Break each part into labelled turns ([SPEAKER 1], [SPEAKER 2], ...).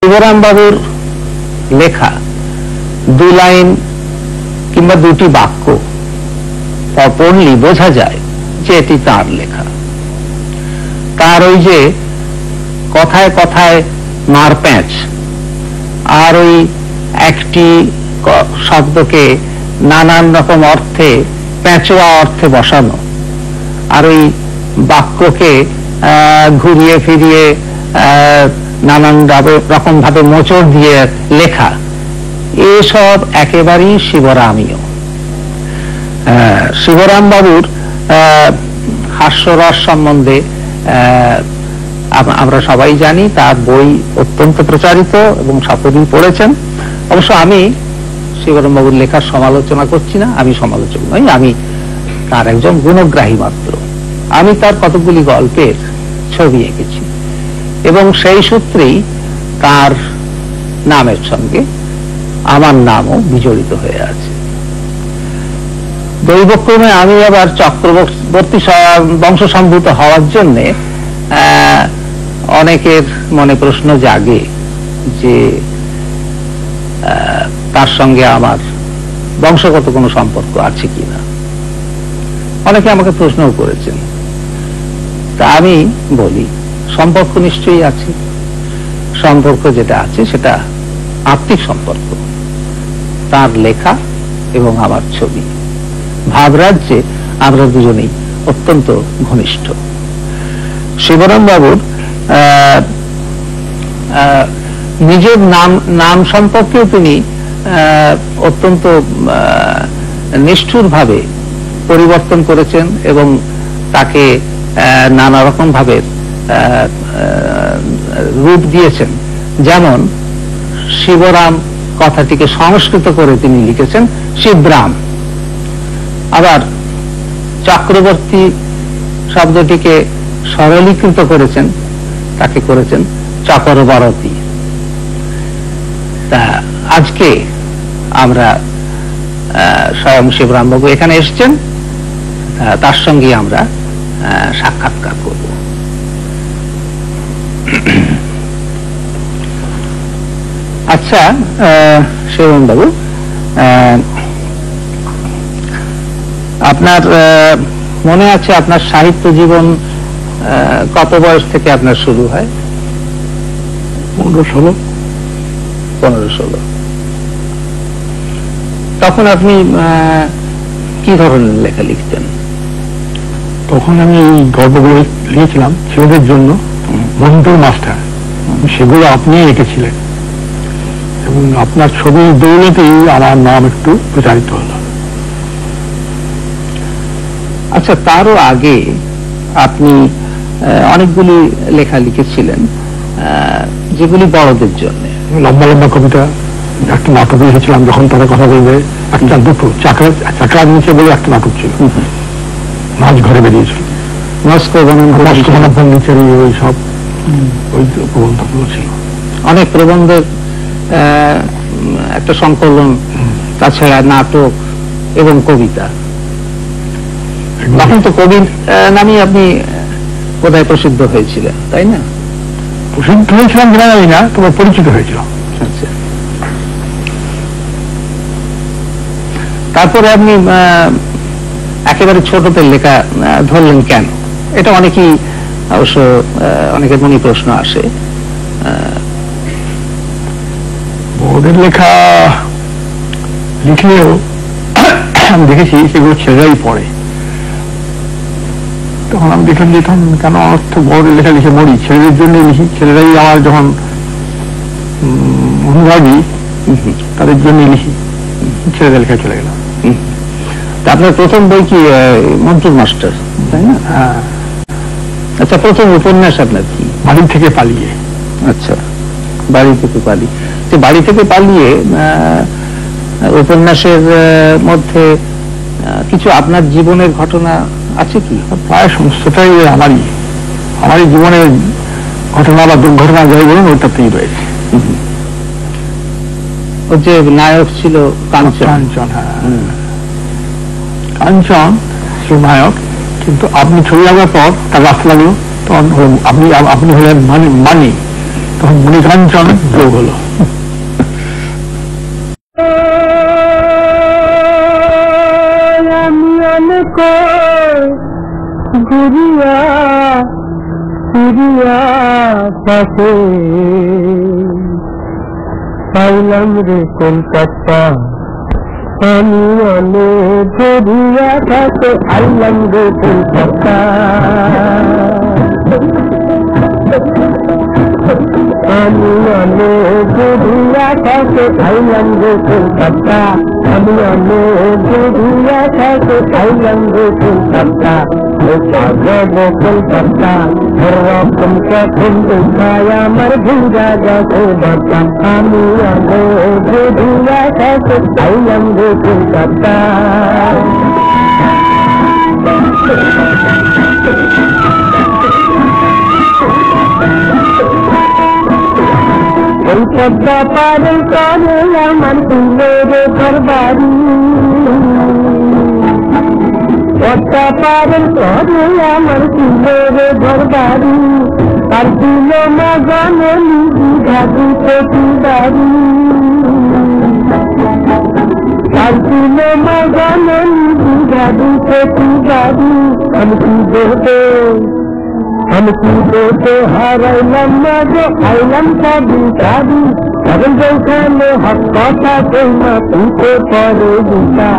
[SPEAKER 1] শিবরাম বাবুর লেখা দু লাইন কিংবা দুটি বাক্য পড়লি বোঝা যায় যে এটি তার লেখা। তার ওই যে কথায় কথায় মারপ্যাঁচ, আর ওই একটি শব্দকে নানান রকম অর্থে প্যাঁচোয়া অর্থে বসানো, আর ওই বাক্যকে ঘুরিয়ে ফিরিয়ে নানান রকম ভাবে মোচড় দিয়ে লেখা, এসব একেবারেই শিবরামীয়। শিবরাম বাবুর হাস্যরস সম্বন্ধে আমরা সবাই জানি, তার বই অত্যন্ত প্রচারিত এবং সকলেই পড়েছেন। অবশ্য আমি শিবরাম বাবুর লেখার সমালোচনা করছি না, আমি সমালোচক নই, আমি তার একজন গুণগ্রাহী মাত্র। আমি তার কতগুলি গল্পের ছবি এঁকেছি এবং সেই সূত্রেই তার নামের সঙ্গে আমার নামও বিজড়িত হয়ে আছে। দৈবক্রমে আমি আবার চক্রবর্তী বংশসম্ভূত হওয়ার জন্য অনেকের মনে প্রশ্ন জাগে যে তার সঙ্গে আমার বংশগত কোনো সম্পর্ক আছে কিনা। অনেকে আমাকে প্রশ্নও করেছেন। তা আমি বলি, সম্পর্ক নিশ্চয়ই আছে। সম্পর্ক যেটা আছে সেটা আত্মিক সম্পর্ক, তার লেখা এবং আমার ছবি। ভাবরাজ্যে আমরা দুজনেই অত্যন্ত ঘনিষ্ঠ। শিবরাম বাবুর নিজের নাম সম্পর্কেও তিনি অত্যন্ত নিষ্ঠুরভাবে পরিবর্তন করেছেন এবং তাকে নানা রকম ভাবে রূপ দিয়েছেন। যেমন শিবরাম কথাটিকে সংস্কৃত করে তিনি লিখেছেন শিবরাম। আবার চক্রবর্তী শব্দটিকে সরলীকৃত করেছেন, তাকে করেছেন চকরবর্তী। তা আজকে আমরা স্বয়ং শিবরাম বাবু এখানে এসেছেন, তার সঙ্গে আমরা সাক্ষাৎকার করব। আচ্ছা শিবরাম বাবু, আপনার মনে আছে আপনার সাহিত্য জীবন কত বয়স থেকে আপনার শুরু হয়? 15-16। তখন আপনি কি ধরনের লেখা লিখতেন?
[SPEAKER 2] তখন আমি এই গল্পগুলো লিখেছিলাম ছেলেদের জন্য, মন্টুর মাস্টার, সেগুলো আপনি এঁকেছিলেন এবং আপনার ছবির দৌলতেই আমার নাম একটু প্রচারিত হল।
[SPEAKER 1] আচ্ছা, তারও আগে আপনি অনেকগুলি লেখা লিখেছিলেন যেগুলি বড়দের জন্য।
[SPEAKER 2] লম্বা লম্বা কবিতা, একটা নাটক লিখেছিলাম যখন তারা কথা বলবে, একটা দুটো চাকরা নিচে বলে একটা নাটক ছিল, মাঝ ঘরে বেরিয়েছিল,
[SPEAKER 1] মস্কো বনাম
[SPEAKER 2] নিচের ওই সব ওই প্রবন্ধগুলো ছিল।
[SPEAKER 1] অনেক প্রবন্ধের একটা সংকলন, তাছাড়া নাটক এবং কবিতা। তখন তো কবির নামে আপনি কোথায় প্রসিদ্ধ হয়েছিলেন, তাই না?
[SPEAKER 2] প্রসিদ্ধ হয়েছিলাম কিনা জানি না, তবে পরিচিত হয়েছিলাম।
[SPEAKER 1] আচ্ছা, তারপরে আপনি একেবারে ছোটতে লেখা ধরলেন কেন? এটা অনেকেই অবশ্য অনেকের মনে প্রশ্ন আসে।
[SPEAKER 2] বোর্ডের লেখা লিখলেও আমি দেখেছি সেগুলো ছেলেরাই পড়ে। তখন আমি দেখলাম যে তখন কেন অর্থ বোর্ডের লেখা লিখে মরি, ছেলেদের জন্যই লিখি। ছেলেরাই আমার যখন অনুরাগী, তাদের জন্যই লিখি। ছেলেদের লেখা চলে গেলাম।
[SPEAKER 1] আপনার প্রথম বই কি মন্টুর মাস্টার, তাই না?
[SPEAKER 2] হ্যাঁ।
[SPEAKER 1] আচ্ছা, প্রথম উপন্যাস আপনার কি?
[SPEAKER 2] বাড়ি থেকে পালিয়ে।
[SPEAKER 1] আচ্ছা, বাড়ি থেকে পালিয়ে। বাড়ি থেকে পালিয়ে উপন্যাসের মধ্যে কিছু আপনার জীবনের ঘটনা আছে কি?
[SPEAKER 2] প্রায় সমস্তটাই আমারই জীবনের ঘটনা বা দুর্ঘটনা যাই বলুন, ওইটাতেই রয়েছে।
[SPEAKER 1] ও যে নায়ক ছিল কাঞ্চন।
[SPEAKER 2] কাঞ্চন, হ্যাঁ, কাঞ্চন ছিল নায়ক, কিন্তু আপনি ছবি আঁকার পর তার রাস্তা লাগলো, তখন আপনি হলেন মানি, তখন মণিকাঞ্চন যোগ হলো।
[SPEAKER 3] ঘুরিয়া ঘুরিয়া তাকে পাইলাম রে কলকাতা, আমি অনেক ঘুরিয়া তাকে আইলাম রে কলকাতা, আমি অনেক ঘুরিয়া তাকে আইলাম রে কলকাতা, আমি অনেক ঘুরিয়া তাকে আইলাম রে কলকাতা, কলকাতা রকম কখন উঠায় আমার ভুঙ্গা গেছে বাতা, আমি অনেক ঘুরিয়া তাকে আইলাম রে কলকাতা। পদ্মা পারে করে আমার ফুলের ঘরবাড়ি, পদ্মা পারে করে আমার ফুলের ঘরবাড়ি, তার ফুল মাগানো নিধা দুটো বাড়ি, তার ফুল মাগানো নিধা দুটো বাড়ি, আমি কি দেবো আমি কি দেবো হারাইলাম না গো আইলাম সাবি সাবি, এখন যেখানে হক কথা কইমা তুই পরে দিতা,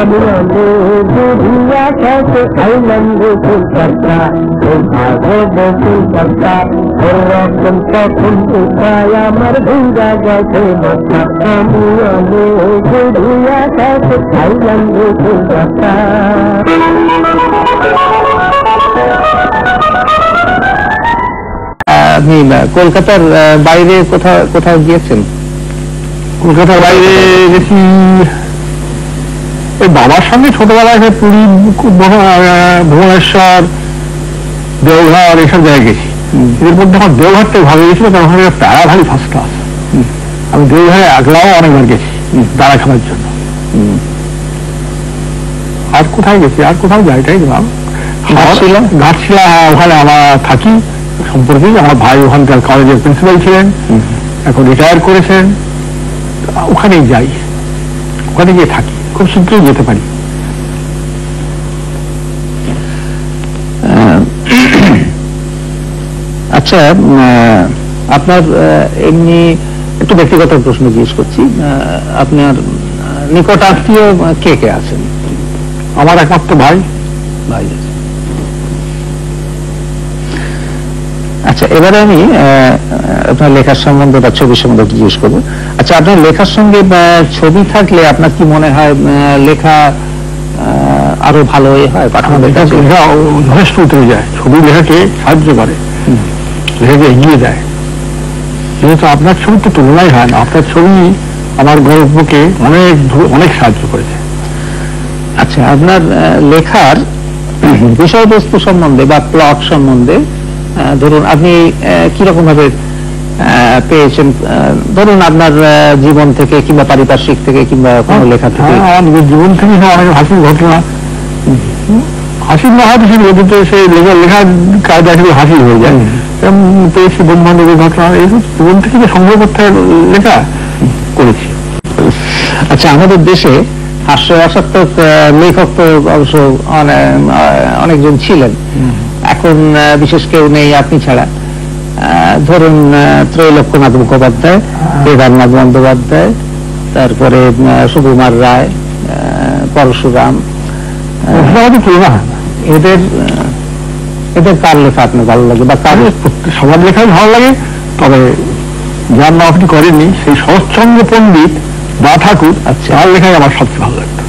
[SPEAKER 3] আমি অনেক ঘুরিয়া খাতে আইলাম রে কলকাতা, কলকাতা রকম তখন উপায় আমার ভুঙ্গা গেছে মাথা, আমি অনেক ঘুরিয়া খাতে আইলাম রে কলকাতা।
[SPEAKER 1] আপনি কলকাতার বাইরে কোথাও গিয়েছেন?
[SPEAKER 2] কলকাতার বাইরে গেছি ওই বাবার সঙ্গে ছোটবেলায় পুরী, ভুবনেশ্বর, দেওঘর এসব জায়গায় গেছি। এর মধ্যে আমার দেওঘরটাই ভালো গেছিল, কারণ ওখানে প্যারা ভারী ফার্স্ট ক্লাস। আমি দেওঘরে একলাও অনেকবার গেছি দাঁড়া খাবার জন্য। আর কোথায় গেছি? আর কোথাও যাইটাই গেলাম ঘাটশিলা, ওখানে আমরা থাকি সম্পর্কে। আমার ভাই ওখানকার কলেজের প্রিন্সিপাল ছিলেন, এখন রিটায়ার করেছেন, ওখানেই যাই, ওখানে গিয়ে থাকি, খুব শীঘ্রই যেতে পারি।
[SPEAKER 1] আচ্ছা, আপনার এমনি একটু ব্যক্তিগত প্রশ্ন জিজ্ঞেস করছি, আপনার নিকট আত্মীয় কে কে আছেন?
[SPEAKER 2] আমার একমাত্র ভাই
[SPEAKER 1] আছে। আচ্ছা, এবারে আমি আপনার লেখার সম্বন্ধে বা ছবির সম্বন্ধে জিজ্ঞেস করবো। আচ্ছা, আপনার লেখার সঙ্গে ছবি থাকলে আপনার কি মনে হয় লেখা আরো ভালো হয়?
[SPEAKER 2] লেখা যথেষ্ট উঠে যায়, ছবি লেখাকে সাহায্য করে, লেখাকে এগিয়ে দেয়। যেহেতু আপনার ছবি তো তুলনাই হয় না, আপনার ছবি আমার গল্পকে অনেক সাহায্য করেছে।
[SPEAKER 1] আচ্ছা, আপনার লেখার বিষয়বস্তু সম্বন্ধে বা প্লট সম্বন্ধে ধরুন আপনি কিরকম ভাবে পেয়েছেন? ধরুন আপনার জীবন থেকে কিংবা পারিপার্শ্বিক থেকে কিংবা কোনো লেখা থেকে?
[SPEAKER 2] আমার জীবন থেকে অনেক হাসির ঘটনা, হাসির না হয়তো সে নদীতে সে লেখার কাজ আসলে হাসি হয়ে যায়, পেয়েছি বন্ধু বান্ধবের ঘটনা, এই জীবন থেকে যে সংগ্রহ করতে লেখা করেছি।
[SPEAKER 1] আচ্ছা, আমাদের দেশে হাস্যরসাত্মক লেখক তো অবশ্য অনেকজন ছিলেন, এখন বিশেষ কেউ নেই আপনি ছাড়া। ধরুন ত্রৈলোক্যনাথ মুখোপাধ্যায়, কেদারনাথ বন্দ্যোপাধ্যায়, তারপরে সুকুমার রায়, পরশুরাম, এদের কার লেখা আপনার ভালো লাগে বা কার?
[SPEAKER 2] সবার লেখাই ভালো লাগে, তবে যার নাম আপনি করেননি সেই শরৎচন্দ্র পণ্ডিত বা ঠাকুর, তার লেখাই আমার সবচেয়ে ভালো লাগতো।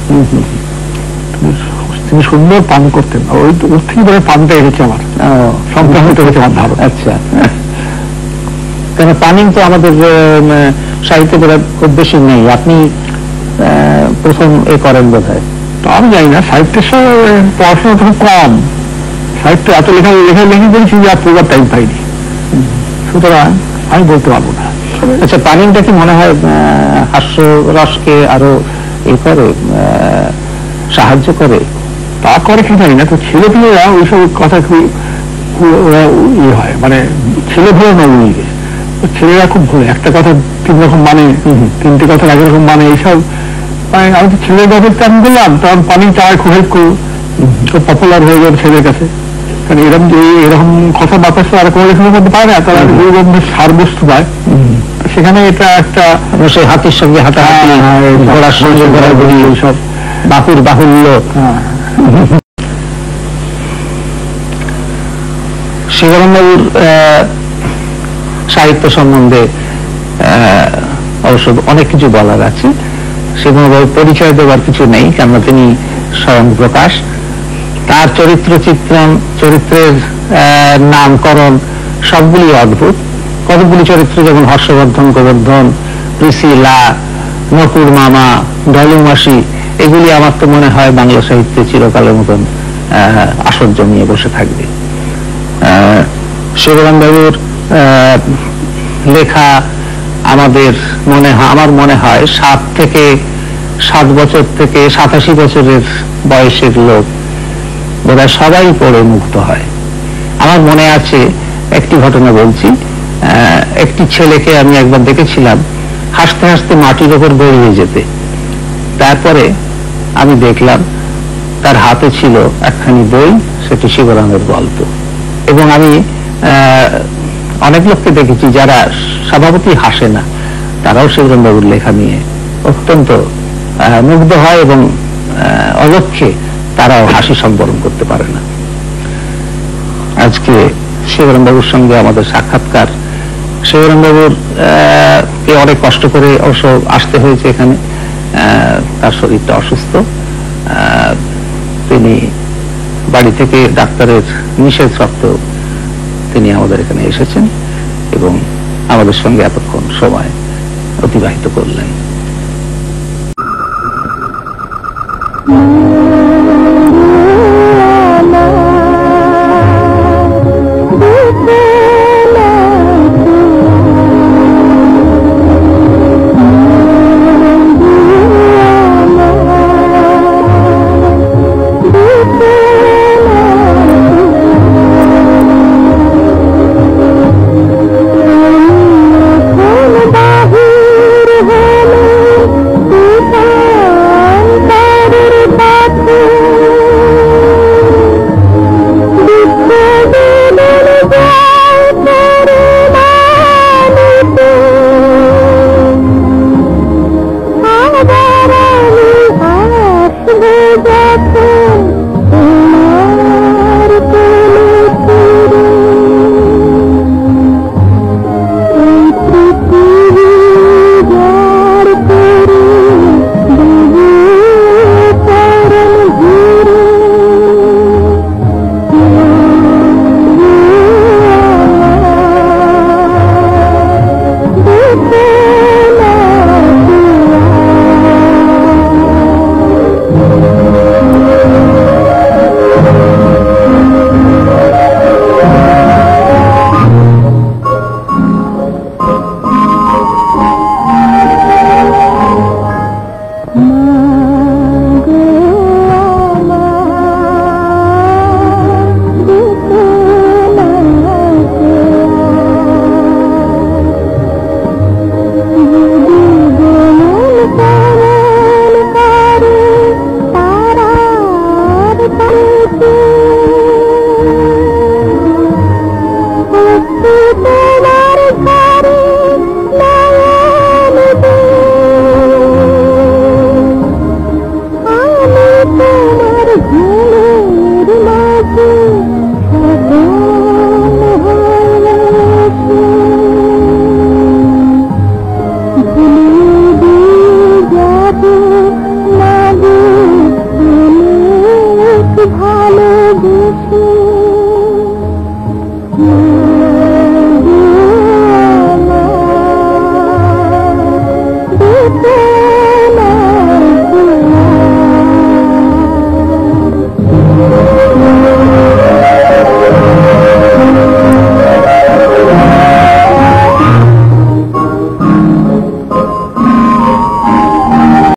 [SPEAKER 2] তিনি সুন্দর পান করতেন, ওই ওর থেকে ধরে পানটা এসেছে আমার, সংক্রামিত হয়েছে আমার ধারণা।
[SPEAKER 1] আচ্ছা, কেন পানিং তো আমাদের সাহিত্যে খুব বেশি নেই, আপনি প্রথম এ করেন বোধ হয়।
[SPEAKER 2] তো আমি জানি না, সাহিত্যের সঙ্গে পড়াশোনা খুব কম, সাহিত্য এত লেখা লিখে করেছি যে আর পড়বার টাইম পাইনি, সুতরাং আমি বলতে পারবো না।
[SPEAKER 1] আচ্ছা, পানিটা কি মনে হয় হাস্যরসকে আরো করে সাহায্য করে?
[SPEAKER 2] তা করে কি জানি না, তো ছেলেপিলেরা ওইসব কথা ওরা ইয়ে হয়, মানে ছেলে ভুলে নবমীকে ছেলেরা খুব ভুলে, একটা কথা 3 রকম মানে, 3টে কথা 1 রকম মানে, এইসব মানে আমি তো ছেলের ব্যাপারটা আমি বললাম, তখন পানি চায় খুব হেল্প করবো, খুব পপুলার হয়ে যাবে ছেলের কাছে, কারণ এরকম কথা বাতাস আর কোনো লেখনের মধ্যে পায় না, তারা দুর্গন্ধের সার বস্তু পায়, সেখানে এটা একটা
[SPEAKER 1] সেই হাতির সঙ্গে হাতাহাতি, ঘোড়ার সঙ্গে ঘোরাঘুরি, সব বাহুর বাহুল্য। শিবরাম বাবুর সাহিত্য সম্বন্ধে অবশ্য অনেক কিছু বলার আছে, শিবরাম বাবুর পরিচয় দেওয়ার কিছু নেই, কেননা তিনি স্বয়ং প্রকাশ। তার চরিত্র চিত্রণ, চরিত্রের নামকরণ সবগুলি অদ্ভুত। কতগুলি চরিত্র যেমন হর্ষবর্ধন, গোবর্ধন, প্রিসিলা, নকুর মামা, ডলু মাসি, এগুলি আমার তো মনে হয় বাংলা সাহিত্যে চিরকালের মতন আসর জমিয়ে বসে থাকবে। শিবরাম বাবুর লেখা আমার মনে হয় 7 বছর থেকে 87 বছরের বয়সের লোক বোধহয় সবাই পড়ে মুগ্ধ হয়। আমার মনে আছে, একটি ঘটনা বলছি। একটি ছেলেকে আমি একবার দেখেছিলাম হাসতে হাসতে মাটির ওপর গড়িয়ে যেতে। তারপরে আমি দেখলাম তার হাতে ছিল একখানি বই, সেটি শিবরামের গল্প। এবং আমি অনেক লোককে দেখেছি যারা স্বভাবতই হাসে না, তারাও শিবরাম বাবুর লেখা নিয়ে অত্যন্ত মুগ্ধ হয় এবং অলক্ষ্যে তারাও হাসি সম্বরণ করতে পারে না। আজকে শিবরাম বাবুর সঙ্গে আমাদের সাক্ষাৎকার। শিবরাম বাবুর কে অনেক কষ্ট করে অবশ্য আসতে হয়েছে এখানে, তার শরীরটা অসুস্থ। তিনি বাড়ি থেকে ডাক্তারের নিষেধ সত্ত্বেও তিনি আমাদের এখানে এসেছেন এবং আমাদের সঙ্গে এতক্ষণ সময় অতিবাহিত করলেন।
[SPEAKER 3] তোমার